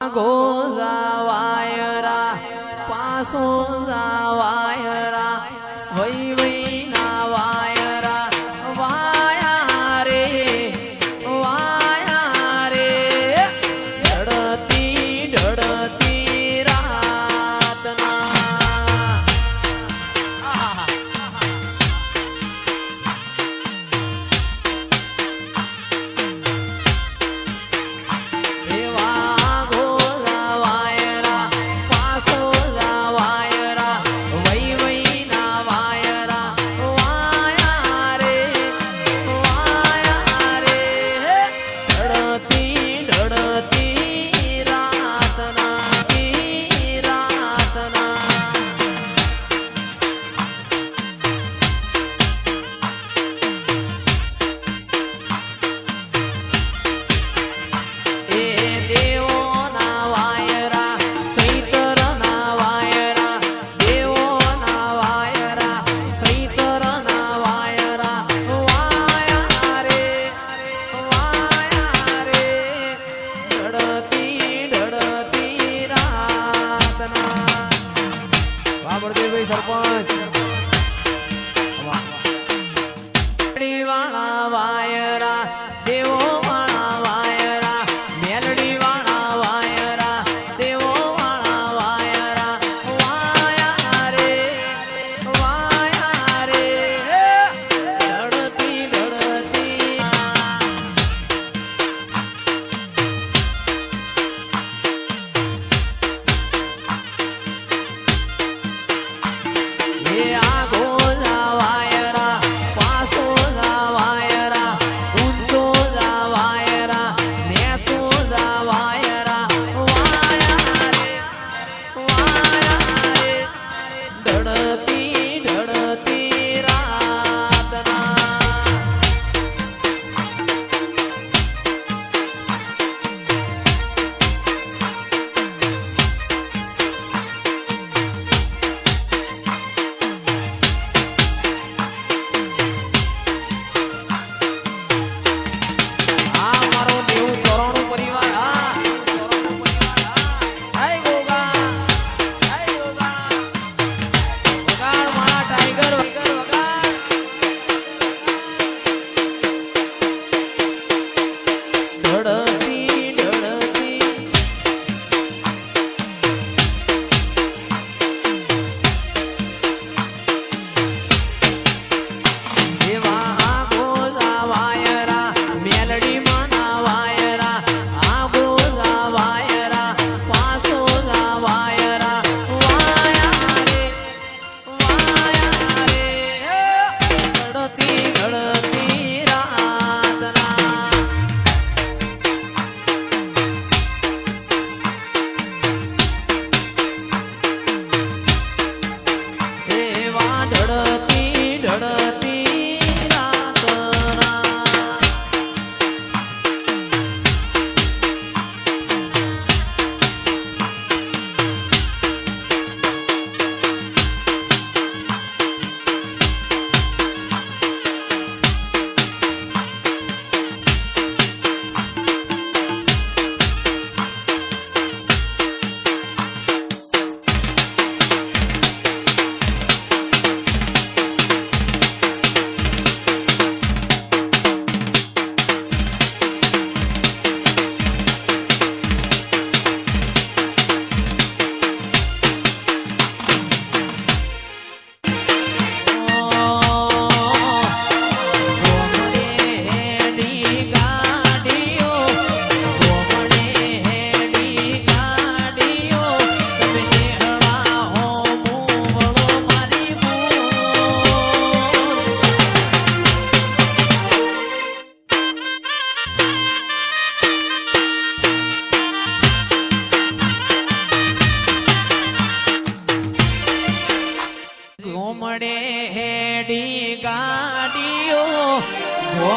ગોઝાવાયરા પાસો જાવાયરા વઈ વઈ ના વાયરા વાયા રે ઢળતી રાતના સરપંચ વાળા વાયરા દેવો વાળા વાયરા મેલડી વાળા વાયરા દેવો વાળા વાયરા વાયા રે ઢળતી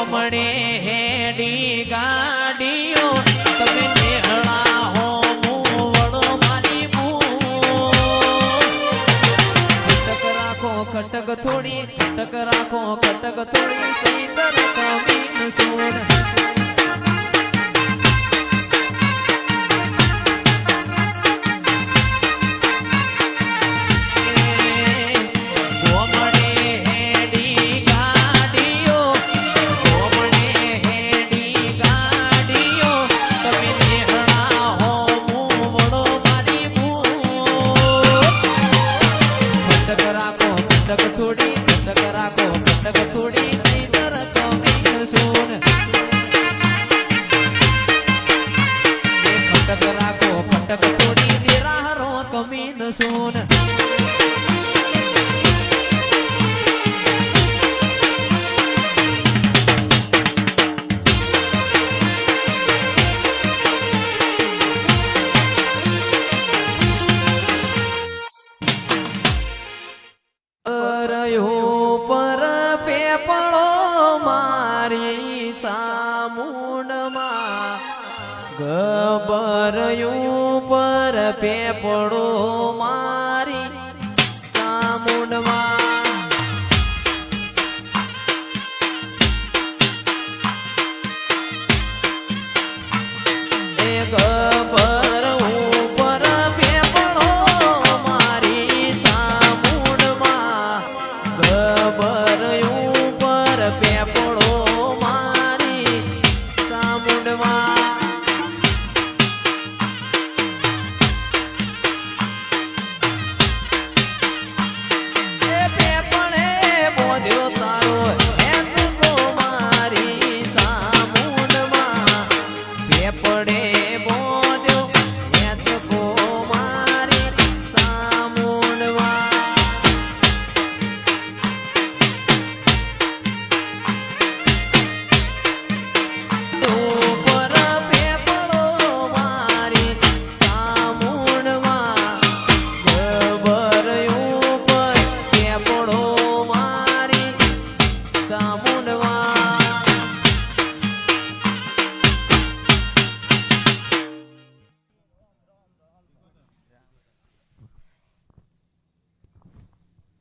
ઘોમડે હેડી ગાડીઓ તમે નેહળા હો મૂવડો મારી કટક રાખો કટક થોડી સૈતર કમીન સોડ કટક થોડી દેરા હરો કમીન સોન પર પેપળો મારી સામુંડમાં ગબરયું પર પેપળો મારી સામુંડમાં એ ગબર ઉપર પેપળો મારી સામુંડમાં ગબરયું પર પેપળો મારી સામુંડમાં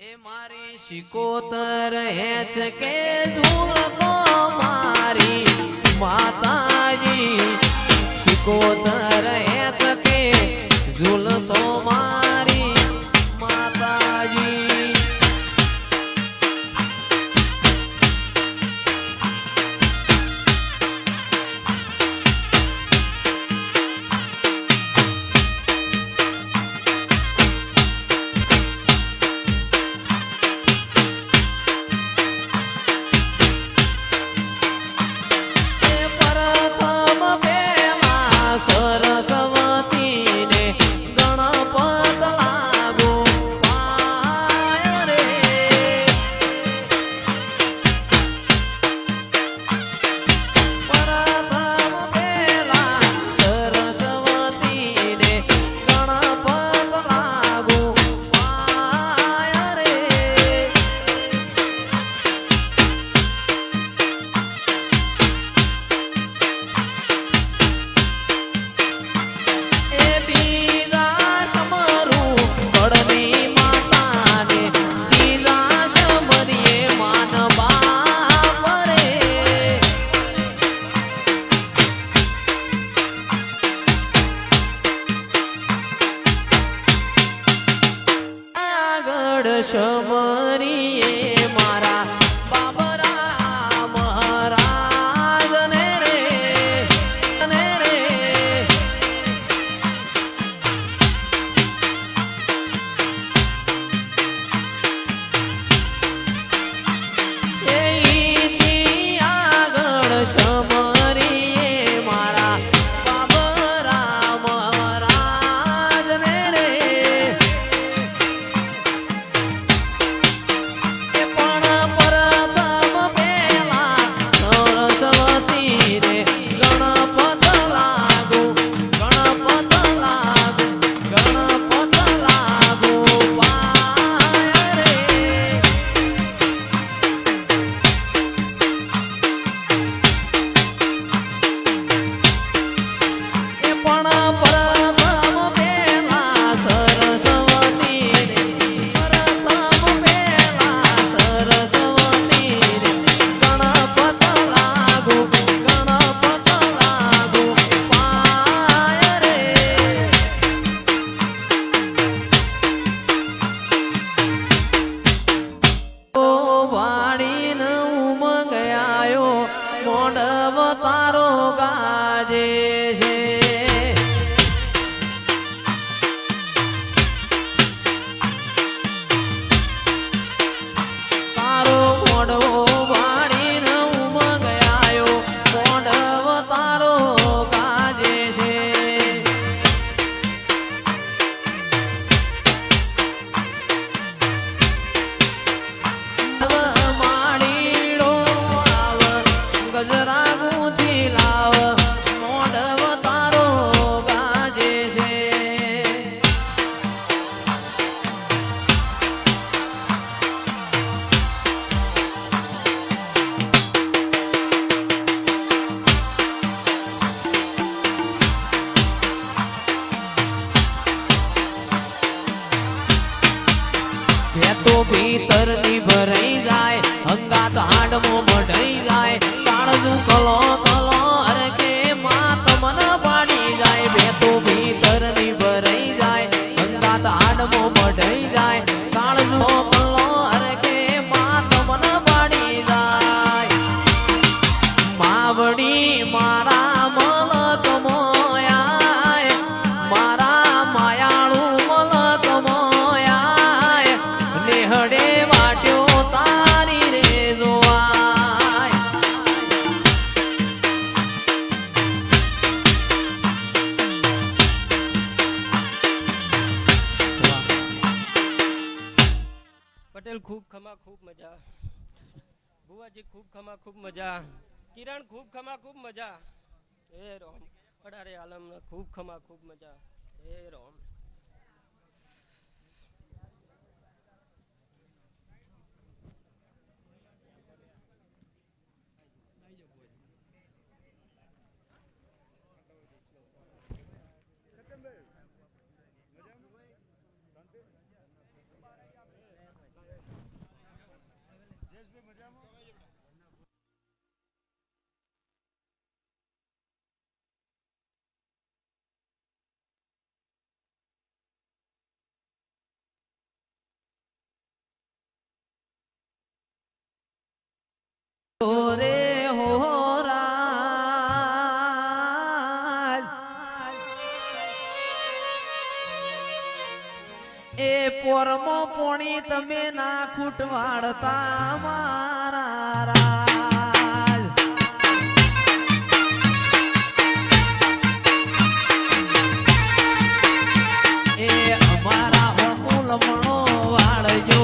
એ મારી શિકોતર હેચ કે ઝૂલતો મારી માતાજી શિકોતર હેચ કે ઝૂલતો મારી માતાજી સરસ્વતીને ગણપત લાગો પાય રે પ્રથમ પેલા સરસ્વતીને ગણપત લાગો પાય રે સમરીએ મારા બાબરા મહારાજ ને રે આગળ સમરીએ મારા બાબરા મહારાજ ને રે તો ભીતર ની ભરાઈ જાય અંગાત હાડમો મઢાઈ જાય કાળજું કલો કલો અરે કે માં તમને પાડી જાય બે તો ભીતર ની ભરાઈ જાય અંગાત હાડમો મઢાઈ જાય કાળજું કલો અરે કે માં તમને પાડી જાય માવડી મારા મલક મોયા મારા માયાળુ મલક મોયા નેહડે વાટ્યો તારી રે જોવાય પટેલ ખૂબ ખમા ખૂબ મજા બુવાજી ખૂબ ખમા ખૂબ મજા કિરણ ખૂબ ખમા ખૂબ મજા હે રોમ અડારે આલમ ખૂબ ખમા ખૂબ મજા હે રોમ રે હોરાજ એ પોરમો પોણી તમે ના ખૂટવાડતા મારા રાજ એ અમારા અમૂલ મણો વાળજો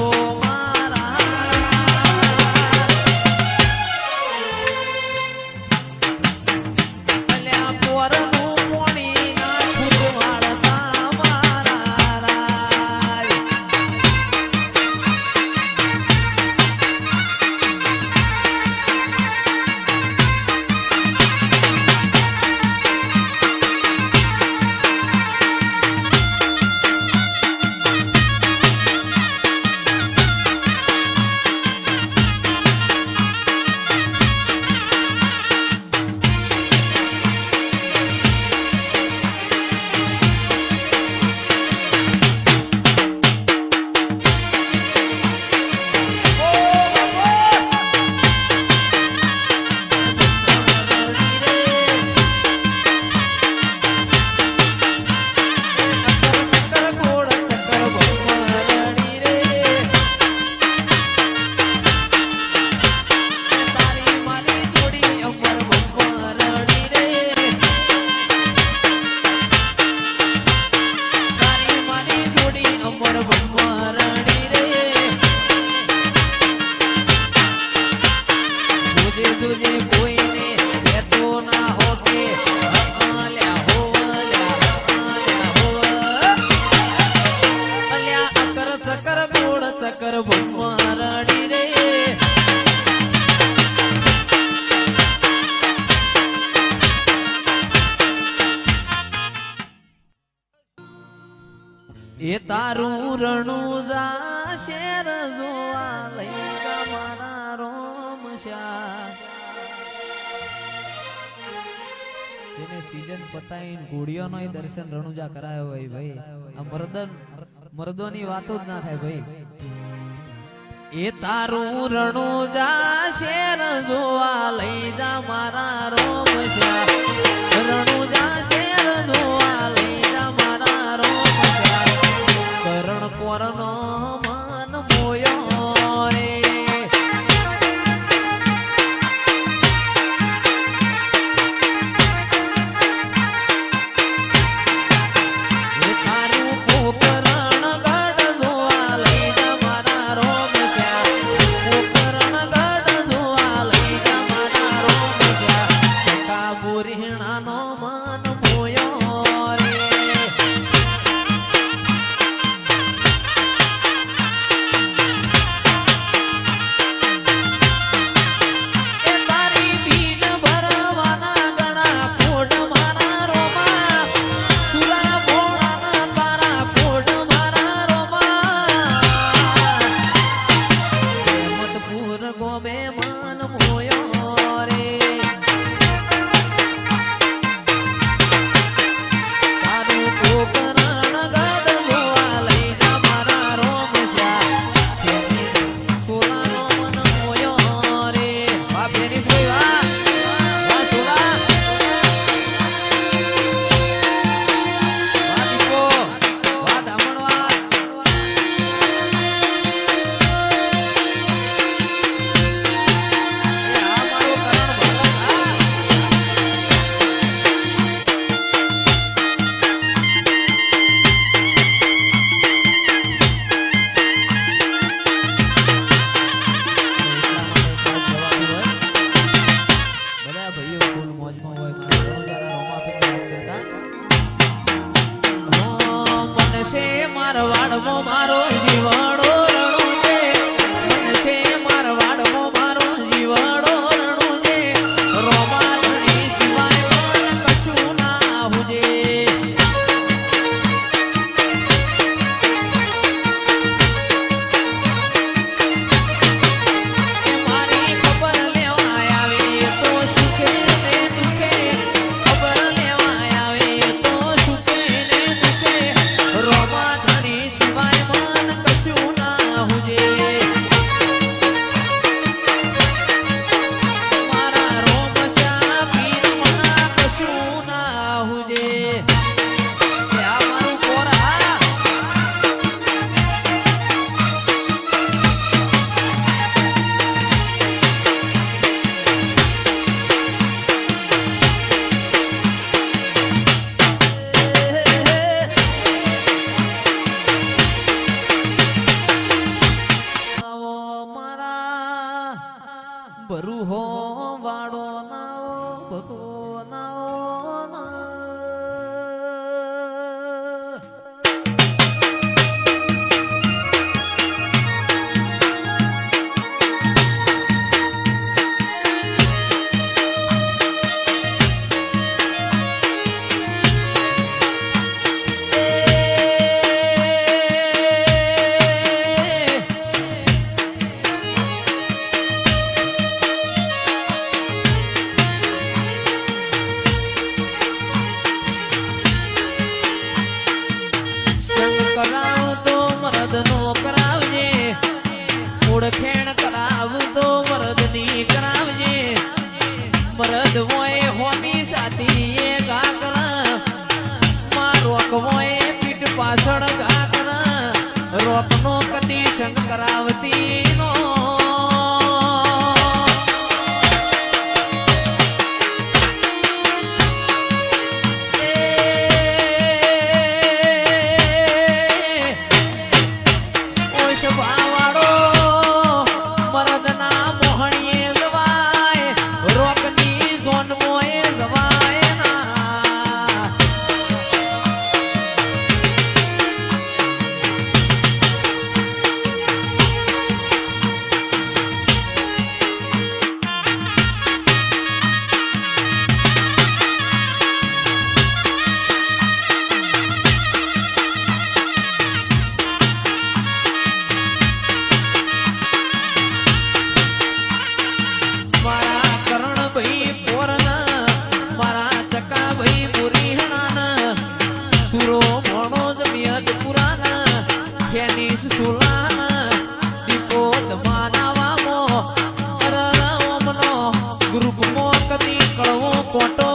એ તારું રણુજા શેર જોવા લઈ જા મારા રોમ શ્યા જેને સીઝન પતાવીને ઘોડીઓનો દર્શન રણુજા કરાયો હોય ભાઈ આ મર્દોની વાતો જ ના થાય ભાઈ એ તારું રણુજા શેર જોવા લઈ જા મારા રોમ શ્યા રણુજા શેર જોવા લઈ જા મારા રોમ કરણ કોરનો મન મોયો રે એ તારું પોકરણ ગઢ જોવા લઈ જા મારા રોમ શ્યા પોકરણ ગઢ જોવા લઈ જા મારા રોમ શ્યા કાબુરીણાનો મન મોયો રે મારવાડમાં મારો જીવડો રણું છે બનશે મારવાડમાં મારો જીવડો રણું છે રોમા ધણી સિવાય મન કશું ના હુજે મારી ખબર લેવા આવે તો સુખે ને દુખે ખબર લેવા આવે તો સુખે ને દુખે રોમા ધણી સિવાય મન કશું ના હુજે મારા રોમશા પીર મના કશું ના હુજે આ મારું પોરા આવો મારા બરુહો વાળો નાઓ ભગો નાઓ ના કરાવતો મરદનો કરાવજે ઓળખેણ કરાવતો મરદની કરાવજે મરદ હોય હોમી સાથી એ ગા કર રોક હોય પીઠ પાછળ ગા કર રોકનો કદી સંગ કરાવતી નો ગ્રુપ મો કદી કળવો કોટો